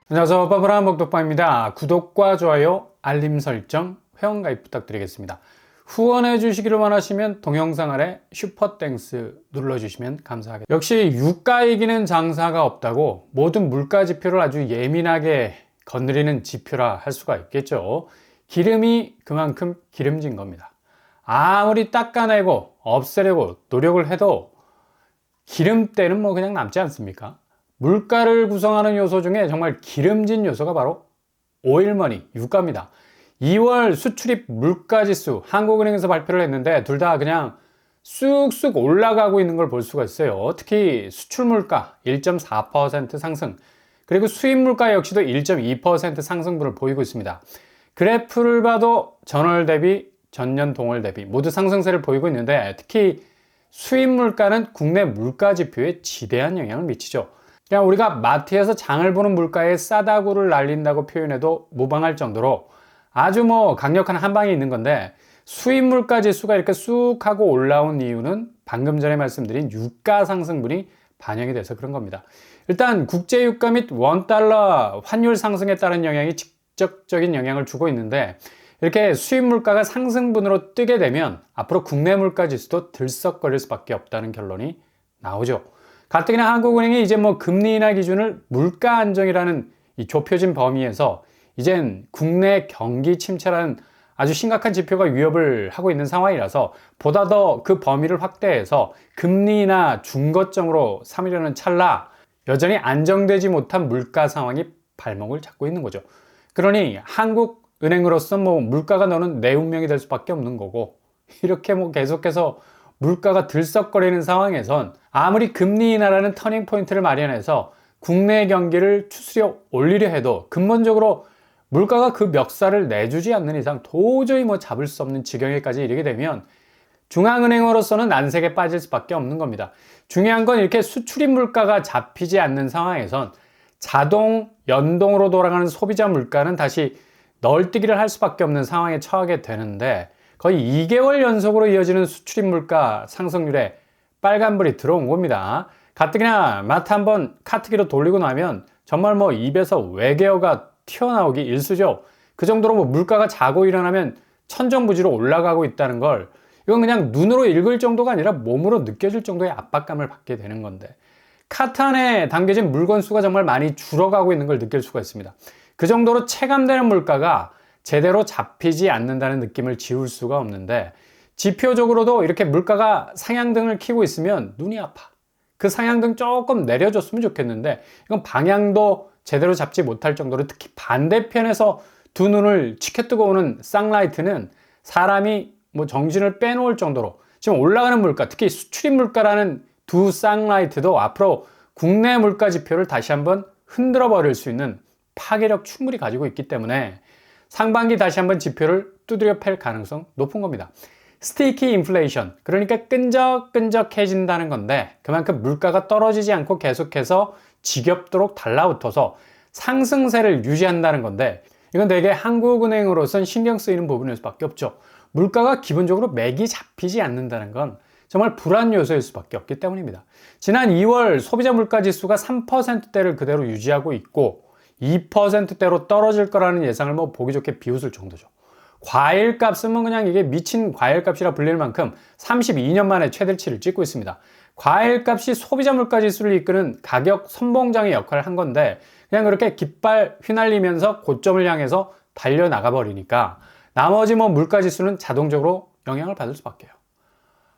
안녕하세요. 빠브라한 목독방입니다. 구독과 좋아요, 알림 설정, 회원가입 부탁드리겠습니다. 후원해 주시기를 원하시면 동영상 아래 슈퍼땡스 눌러주시면 감사하겠습니다. 역시 유가 이기는 장사가 없다고 모든 물가 지표를 아주 예민하게 건드리는 지표라 할 수가 있겠죠. 기름이 그만큼 기름진 겁니다. 아무리 닦아내고 없애려고 노력을 해도 기름때는 뭐 그냥 남지 않습니까? 물가를 구성하는 요소 중에 정말 기름진 요소가 바로 오일머니, 유가입니다. 2월 수출입 물가지수 한국은행에서 발표를 했는데 둘 다 그냥 쑥쑥 올라가고 있는 걸 볼 수가 있어요. 특히 수출 물가 1.4% 상승, 그리고 수입 물가 역시도 1.2% 상승분을 보이고 있습니다. 그래프를 봐도 전월 대비, 전년 동월 대비 모두 상승세를 보이고 있는데 특히 수입 물가는 국내 물가 지표에 지대한 영향을 미치죠. 그냥 우리가 마트에서 장을 보는 물가에 싸다구를 날린다고 표현해도 무방할 정도로 아주 강력한 한방이 있는 건데, 수입 물가 지수가 이렇게 쑥 하고 올라온 이유는 방금 전에 말씀드린 유가 상승분이 반영이 돼서 그런 겁니다. 일단 국제 유가 및 원달러 환율 상승에 따른 영향이 직접적인 영향을 주고 있는데, 이렇게 수입 물가가 상승분으로 뜨게 되면 앞으로 국내 물가 지수도 들썩거릴 수밖에 없다는 결론이 나오죠. 가뜩이나 한국은행이 이제 금리 인하 기준을 물가 안정이라는 이 좁혀진 범위에서 이젠 국내 경기 침체라는 아주 심각한 지표가 위협을 하고 있는 상황이라서 보다 더 그 범위를 확대해서 금리 인하 중거점으로 삼으려는 찰나 여전히 안정되지 못한 물가 상황이 발목을 잡고 있는 거죠. 그러니 한국은행으로서 물가가 너는 내 운명이 될 수밖에 없는 거고, 이렇게 계속해서 물가가 들썩거리는 상황에선 아무리 금리 인하라는 터닝 포인트를 마련해서 국내 경기를 추스려 올리려 해도 근본적으로 물가가 그 멱살을 내주지 않는 이상 도저히 잡을 수 없는 지경에까지 이르게 되면 중앙은행으로서는 난색에 빠질 수밖에 없는 겁니다. 중요한 건 이렇게 수출입 물가가 잡히지 않는 상황에선 자동 연동으로 돌아가는 소비자 물가는 다시 널뛰기를 할 수밖에 없는 상황에 처하게 되는데, 거의 2개월 연속으로 이어지는 수출입 물가 상승률에 빨간불이 들어온 겁니다. 가뜩이나 마트 한번 카트기로 돌리고 나면 정말 입에서 외계어가 튀어나오기 일쑤죠. 그 정도로 물가가 자고 일어나면 천정부지로 올라가고 있다는 걸, 이건 그냥 눈으로 읽을 정도가 아니라 몸으로 느껴질 정도의 압박감을 받게 되는 건데, 카트 안에 담겨진 물건 수가 정말 많이 줄어가고 있는 걸 느낄 수가 있습니다. 그 정도로 체감되는 물가가 제대로 잡히지 않는다는 느낌을 지울 수가 없는데, 지표적으로도 이렇게 물가가 상향등을 켜고 있으면 눈이 아파. 그 상향등 조금 내려줬으면 좋겠는데 이건 방향도 제대로 잡지 못할 정도로, 특히 반대편에서 두 눈을 치켜뜨고 오는 쌍라이트는 사람이 정신을 빼놓을 정도로 지금 올라가는 물가, 특히 수출입 물가라는 두 쌍라이트도 앞으로 국내 물가 지표를 다시 한번 흔들어 버릴 수 있는 파괴력 충분히 가지고 있기 때문에 상반기 다시 한번 지표를 두드려 팰 가능성 높은 겁니다. 스티키 인플레이션, 그러니까 끈적끈적해진다는 건데 그만큼 물가가 떨어지지 않고 계속해서 지겹도록 달라붙어서 상승세를 유지한다는 건데, 이건 되게 한국은행으로선 신경 쓰이는 부분일 수밖에 없죠. 물가가 기본적으로 맥이 잡히지 않는다는 건 정말 불안 요소일 수밖에 없기 때문입니다. 지난 2월 소비자 물가 지수가 3%대를 그대로 유지하고 있고 2%대로 떨어질 거라는 예상을 보기 좋게 비웃을 정도죠. 과일 값은 그냥 이게 미친 과일 값이라 불릴 만큼 32년 만에 최대치를 찍고 있습니다. 과일 값이 소비자 물가 지수를 이끄는 가격 선봉장의 역할을 한 건데, 그냥 그렇게 깃발 휘날리면서 고점을 향해서 달려나가 버리니까 나머지 물가 지수는 자동적으로 영향을 받을 수밖에요.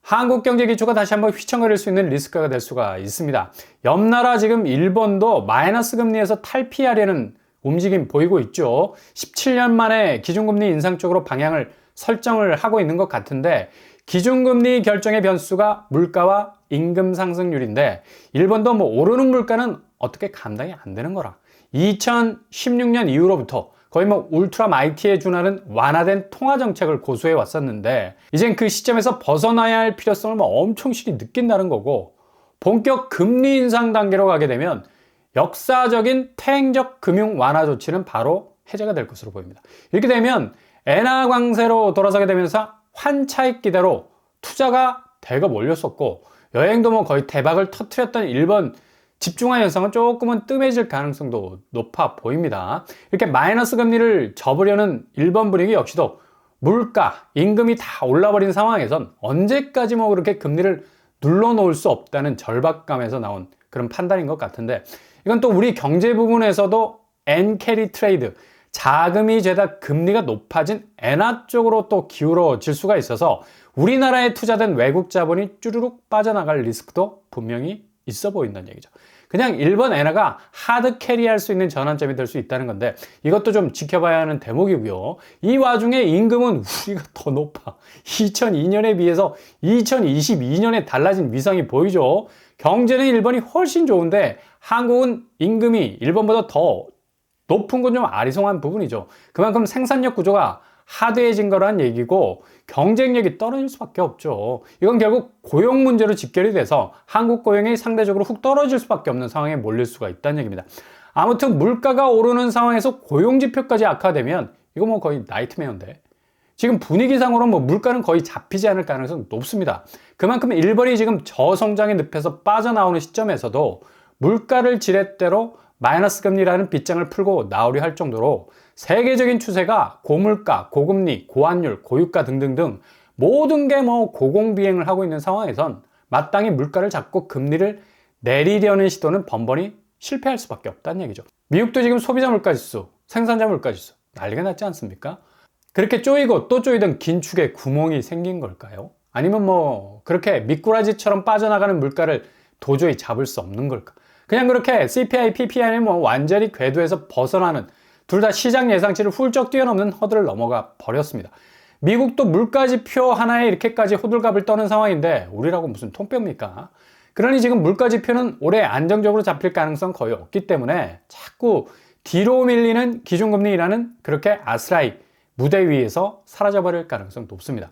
한국 경제 기초가 다시 한번 휘청거릴 수 있는 리스크가 될 수가 있습니다. 옆나라 지금 일본도 마이너스 금리에서 탈피하려는 움직임 보이고 있죠. 17년 만에 기준금리 인상 쪽으로 방향을 설정을 하고 있는 것 같은데, 기준금리 결정의 변수가 물가와 임금 상승률인데 일본도 오르는 물가는 어떻게 감당이 안 되는 거라 2016년 이후로부터 거의 울트라 마이티에 준하는 완화된 통화 정책을 고수해 왔었는데, 이젠 그 시점에서 벗어나야 할 필요성을 엄청 실히 느낀다는 거고, 본격 금리 인상 단계로 가게 되면 역사적인 퇴행적 금융 완화 조치는 바로 해제가 될 것으로 보입니다. 이렇게 되면 엔화 강세로 돌아서게 되면서 환차익 기대로 투자가 대거 몰렸었고, 여행도 거의 대박을 터뜨렸던 일본 집중화 현상은 조금은 뜸해질 가능성도 높아 보입니다. 이렇게 마이너스 금리를 접으려는 일본 분위기 역시도 물가, 임금이 다 올라버린 상황에선 언제까지 뭐 그렇게 금리를 눌러놓을 수 없다는 절박감에서 나온 그런 판단인 것 같은데, 이건 또 우리 경제 부분에서도 엔캐리 트레이드, 자금이 죄다 금리가 높아진 엔화 쪽으로 또 기울어질 수가 있어서 우리나라에 투자된 외국 자본이 쭈루룩 빠져나갈 리스크도 분명히 있어 보인다는 얘기죠. 그냥 일본 엔화가 하드 캐리할 수 있는 전환점이 될 수 있다는 건데, 이것도 좀 지켜봐야 하는 대목이고요. 이 와중에 임금은 우리가 더 높아. 2002년에 비해서 2022년에 달라진 위상이 보이죠. 경제는 일본이 훨씬 좋은데 한국은 임금이 일본보다 더 높은 건 좀 아리송한 부분이죠. 그만큼 생산력 구조가 하드해진 거란 얘기고 경쟁력이 떨어질 수밖에 없죠. 이건 결국 고용 문제로 직결이 돼서 한국 고용이 상대적으로 훅 떨어질 수밖에 없는 상황에 몰릴 수가 있다는 얘기입니다. 아무튼 물가가 오르는 상황에서 고용 지표까지 악화되면 이거 뭐 거의 나이트메어인데, 지금 분위기상으로 뭐 물가는 거의 잡히지 않을 가능성이 높습니다. 그만큼 일본이 지금 저성장의 늪에서 빠져나오는 시점에서도 물가를 지렛대로 마이너스 금리라는 빗장을 풀고 나오려 할 정도로 세계적인 추세가 고물가, 고금리, 고환율, 고유가 등등등 모든 게 뭐 고공비행을 하고 있는 상황에선 마땅히 물가를 잡고 금리를 내리려는 시도는 번번이 실패할 수밖에 없다는 얘기죠. 미국도 지금 소비자 물가지수, 생산자 물가지수 난리가 났지 않습니까? 그렇게 쪼이고 또 쪼이던 긴 축에 구멍이 생긴 걸까요? 아니면 뭐 그렇게 미꾸라지처럼 빠져나가는 물가를 도저히 잡을 수 없는 걸까? 그냥 그렇게 CPI, PPI는 뭐 완전히 궤도에서 벗어나는, 둘 다 시장 예상치를 훌쩍 뛰어넘는 허들을 넘어가 버렸습니다. 미국도 물가지표 하나에 이렇게까지 호들갑을 떠는 상황인데 우리라고 무슨 통뼈입니까? 그러니 지금 물가지표는 올해 안정적으로 잡힐 가능성 거의 없기 때문에 자꾸 뒤로 밀리는 기준금리라는 그렇게 아스라이 무대 위에서 사라져버릴 가능성 높습니다.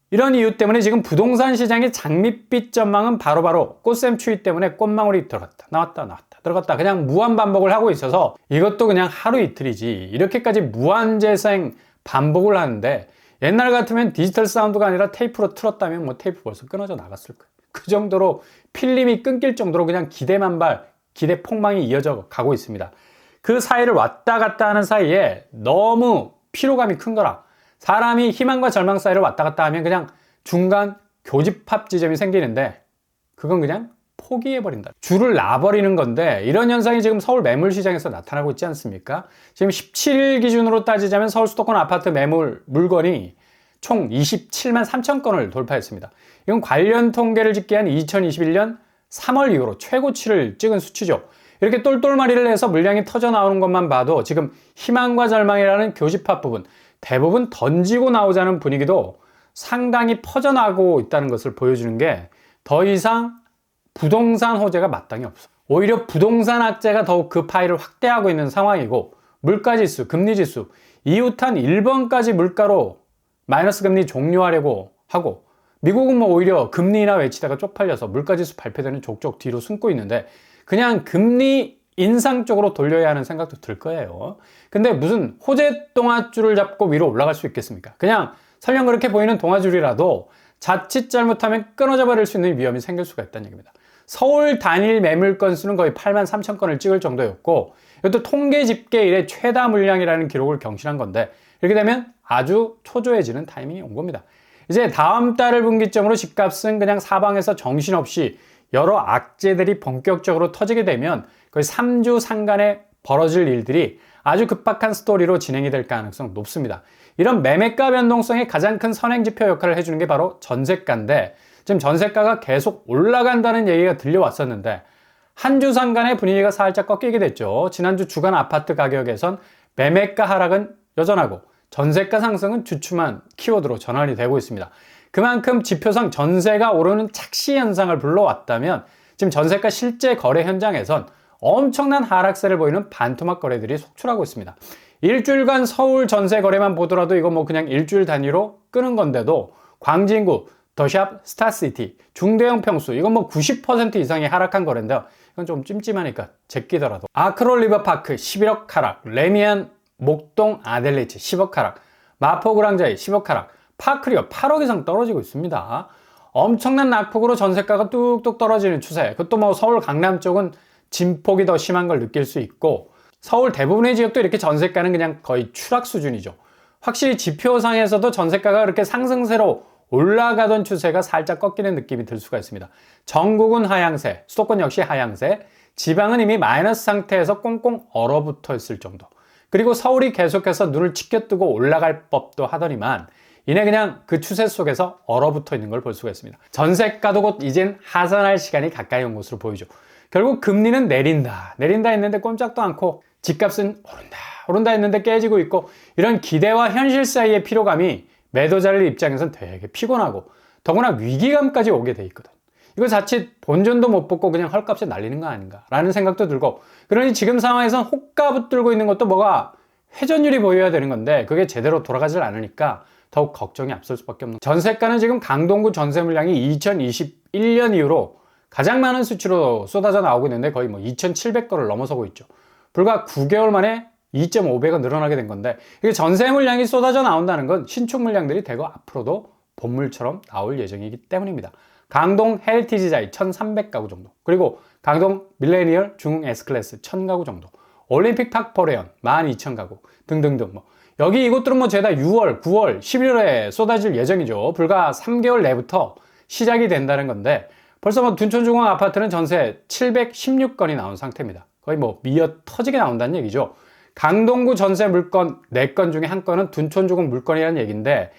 이런 이유 때문에 지금 부동산 시장의 장밋빛 전망은 바로바로 꽃샘 추위 때문에 꽃망울이 들어갔다 나왔다 나왔다 들어갔다 그냥 무한 반복을 하고 있어서 이것도 그냥 하루 이틀이지 이렇게까지 무한재생 반복을 하는데, 옛날 같으면 디지털 사운드가 아니라 테이프로 틀었다면 뭐 테이프 벌써 끊어져 나갔을 거예요. 그 정도로 필름이 끊길 정도로 그냥 기대만발, 기대 폭망이 이어져 가고 있습니다. 그 사이를 왔다 갔다 하는 사이에 너무 피로감이 큰 거라, 사람이 희망과 절망 사이를 왔다 갔다 하면 그냥 중간 교집합 지점이 생기는데 그건 그냥 포기해버린다. 줄을 놔버리는 건데, 이런 현상이 지금 서울 매물시장에서 나타나고 있지 않습니까? 지금 17일 기준으로 따지자면 서울 수도권 아파트 매물 물건이 총 27만 3천 건을 돌파했습니다. 이건 관련 통계를 집계한 2021년 3월 이후로 최고치를 찍은 수치죠. 이렇게 똘똘마리를 해서 물량이 터져 나오는 것만 봐도 지금 희망과 절망이라는 교집합 부분, 대부분 던지고 나오자는 분위기도 상당히 퍼져나가고 있다는 것을 보여주는 게, 더 이상 부동산 호재가 마땅히 없어. 오히려 부동산 악재가 더욱 그 파일을 확대하고 있는 상황이고, 물가지수, 금리지수, 이웃한 일본까지 물가로 마이너스 금리 종료하려고 하고, 미국은 뭐 오히려 금리 인하 외치다가 쪽팔려서 물가지수 발표되는 족족 뒤로 숨고 있는데 그냥 금리 인상 쪽으로 돌려야 하는 생각도 들 거예요. 근데 무슨 호재 동아줄을 잡고 위로 올라갈 수 있겠습니까? 그냥 설령 그렇게 보이는 동아줄이라도 자칫 잘못하면 끊어져 버릴 수 있는 위험이 생길 수가 있다는 얘기입니다. 서울 단일 매물 건수는 거의 8만 3천 건을 찍을 정도였고, 이것도 통계 집계 이래 최다 물량이라는 기록을 경신한 건데, 이렇게 되면 아주 초조해지는 타이밍이 온 겁니다. 이제 다음 달을 분기점으로 집값은 그냥 사방에서 정신없이 여러 악재들이 본격적으로 터지게 되면 거의 3주 상간에 벌어질 일들이 아주 급박한 스토리로 진행이 될 가능성 높습니다. 이런 매매가 변동성의 가장 큰 선행지표 역할을 해주는 게 바로 전세가인데, 지금 전세가가 계속 올라간다는 얘기가 들려왔었는데 한 주 상간의 분위기가 살짝 꺾이게 됐죠. 지난주 주간 아파트 가격에선 매매가 하락은 여전하고 전세가 상승은 주춤한 키워드로 전환이 되고 있습니다. 그만큼 지표상 전세가 오르는 착시 현상을 불러왔다면 지금 전세가 실제 거래 현장에선 엄청난 하락세를 보이는 반토막 거래들이 속출하고 있습니다. 일주일간 서울 전세 거래만 보더라도 이거 뭐 그냥 일주일 단위로 끄는 건데도 광진구, 더샵, 스타시티, 중대형 평수 이건 뭐 90% 이상이 하락한 거래인데요. 이건 좀 찜찜하니까 제끼더라도 아크롤 리버파크 11억 하락, 레미안 목동 아델리치 10억 하락, 마포구랑자이 10억 하락, 파크리어 8억 이상 떨어지고 있습니다. 엄청난 낙폭으로 전세가가 뚝뚝 떨어지는 추세. 그것도 뭐 서울 강남 쪽은 진폭이 더 심한 걸 느낄 수 있고 서울 대부분의 지역도 이렇게 전세가는 그냥 거의 추락 수준이죠. 확실히 지표상에서도 전세가가 그렇게 상승세로 올라가던 추세가 살짝 꺾이는 느낌이 들 수가 있습니다. 전국은 하향세, 수도권 역시 하향세, 지방은 이미 마이너스 상태에서 꽁꽁 얼어붙어 있을 정도. 그리고 서울이 계속해서 눈을 치켜뜨고 올라갈 법도 하더니만 이내 그냥 그 추세 속에서 얼어붙어 있는 걸 볼 수가 있습니다. 전세가도 곧 이젠 하산할 시간이 가까이 온 것으로 보이죠. 결국 금리는 내린다 했는데 꼼짝도 않고 집값은 오른다 했는데 깨지고 있고 이런 기대와 현실 사이의 피로감이 매도자들 입장에선 되게 피곤하고 더구나 위기감까지 오게 돼 있거든. 이거 자칫 본전도 못 뽑고 그냥 헐값에 날리는 거 아닌가 라는 생각도 들고 그러니 지금 상황에선 호가 붙들고 있는 것도 뭐가 회전율이 보여야 되는 건데 그게 제대로 돌아가질 않으니까 더욱 걱정이 앞설 수밖에 없는 전세가는 지금 강동구 전세 물량이 2021년 이후로 가장 많은 수치로 쏟아져 나오고 있는데 거의 뭐 2,700건을 넘어서고 있죠. 불과 9개월 만에 2.5배가 늘어나게 된 건데 이게 전세 물량이 쏟아져 나온다는 건 신축 물량들이 대거 앞으로도 본물처럼 나올 예정이기 때문입니다. 강동 헬티지자이 1,300가구 정도, 그리고 강동 밀레니얼 중흥 S클래스 1,000가구 정도, 올림픽 탁포레온 12,000가구 등등등 뭐 여기 이곳들은 뭐 죄다 6월, 9월, 11월에 쏟아질 예정이죠. 불과 3개월 내부터 시작이 된다는 건데 벌써 뭐 둔촌중앙 아파트는 전세 716건이 나온 상태입니다. 거의 뭐 미어 터지게 나온다는 얘기죠. 강동구 전세 물건 4건 중에 1건은 둔촌중흥 물건이라는 얘기인데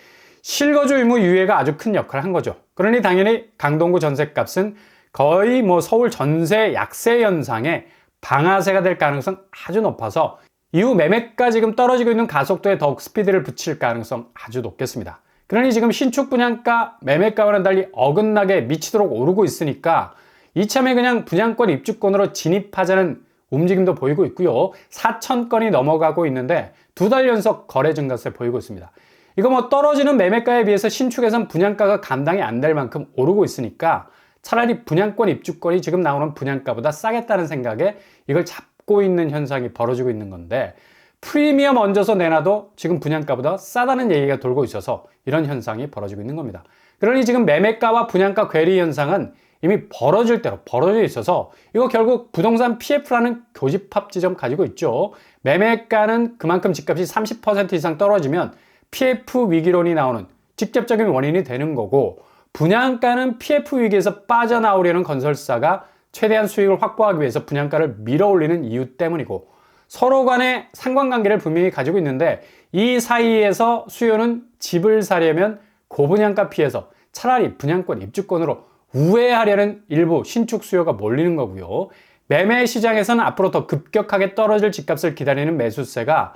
실거주 의무 유예가 아주 큰 역할을 한 거죠. 그러니 당연히 강동구 전세값은 거의 뭐 서울 전세 약세 현상의 방아쇠가 될 가능성 아주 높아서 이후 매매가 지금 떨어지고 있는 가속도에 더욱 스피드를 붙일 가능성 아주 높겠습니다. 그러니 지금 신축 분양가 매매가와는 달리 어긋나게 미치도록 오르고 있으니까 이참에 그냥 분양권 입주권으로 진입하자는 움직임도 보이고 있고요. 4,000건이 넘어가고 있는데 2달 연속 거래 증가세 보이고 있습니다. 이거 뭐 떨어지는 매매가에 비해서 신축에선 분양가가 감당이 안 될 만큼 오르고 있으니까 차라리 분양권 입주권이 지금 나오는 분양가보다 싸겠다는 생각에 이걸 잡고 있는 현상이 벌어지고 있는 건데 프리미엄 얹어서 내놔도 지금 분양가보다 싸다는 얘기가 돌고 있어서 이런 현상이 벌어지고 있는 겁니다. 그러니 지금 매매가와 분양가 괴리 현상은 이미 벌어질 대로 벌어져 있어서 이거 결국 부동산 PF라는 교집합 지점 가지고 있죠. 매매가는 그만큼 집값이 30% 이상 떨어지면 PF 위기론이 나오는 직접적인 원인이 되는 거고 분양가는 PF 위기에서 빠져나오려는 건설사가 최대한 수익을 확보하기 위해서 분양가를 밀어올리는 이유 때문이고 서로 간의 상관관계를 분명히 가지고 있는데 이 사이에서 수요는 집을 사려면 고분양가 피해서 차라리 분양권 입주권으로 우회하려는 일부 신축 수요가 몰리는 거고요. 매매 시장에서는 앞으로 더 급격하게 떨어질 집값을 기다리는 매수세가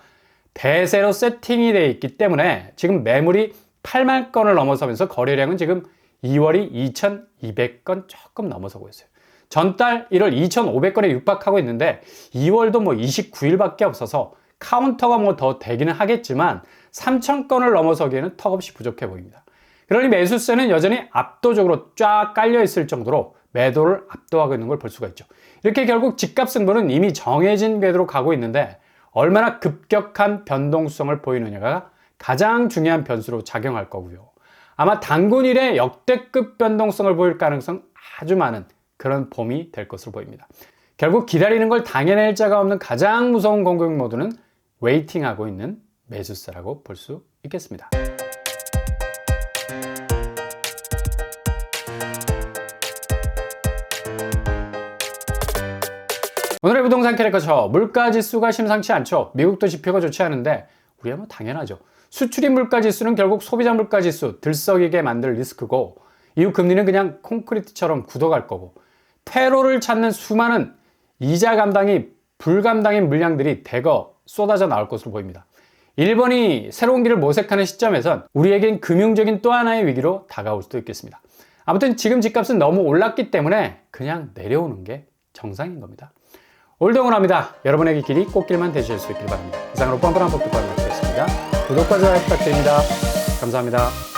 대세로 세팅이 되어 있기 때문에 지금 매물이 8만 건을 넘어서면서 거래량은 지금 2월이 2,200건 조금 넘어서고 있어요. 전달 1월 2,500건에 육박하고 있는데 2월도 뭐 29일밖에 없어서 카운터가 뭐 더 되기는 하겠지만 3,000건을 넘어서기에는 턱없이 부족해 보입니다. 그러니 매수세는 여전히 압도적으로 쫙 깔려 있을 정도로 매도를 압도하고 있는 걸 볼 수가 있죠. 이렇게 결국 집값 승부는 이미 정해진 궤도로 가고 있는데 얼마나 급격한 변동성을 보이느냐가 가장 중요한 변수로 작용할 거고요. 아마 단군 일에 역대급 변동성을 보일 가능성 아주 많은 그런 봄이 될 것으로 보입니다. 결국 기다리는 걸 당해낼 자가 없는 가장 무서운 공격 모드는 웨이팅하고 있는 매수세라고 볼 수 있겠습니다. 오늘의 부동산 캐릭터처 물가지수가 심상치 않죠. 미국도 지표가 좋지 않은데 우리야 뭐 당연하죠. 수출입 물가지수는 결국 소비자 물가지수 들썩이게 만들 리스크고 이후 금리는 그냥 콘크리트처럼 굳어갈 거고 퇴로를 찾는 수많은 이자 감당이 불감당인 물량들이 대거 쏟아져 나올 것으로 보입니다. 일본이 새로운 길을 모색하는 시점에선 우리에겐 금융적인 또 하나의 위기로 다가올 수도 있겠습니다. 아무튼 지금 집값은 너무 올랐기 때문에 그냥 내려오는 게 정상인 겁니다. 오늘도 응원합니다. 여러분에게 길이 꽃길만 되실 수 있길 바랍니다. 이상으로 뻔뻔한 법도 마치겠습니다. 구독과 좋아요 부탁드립니다. 감사합니다.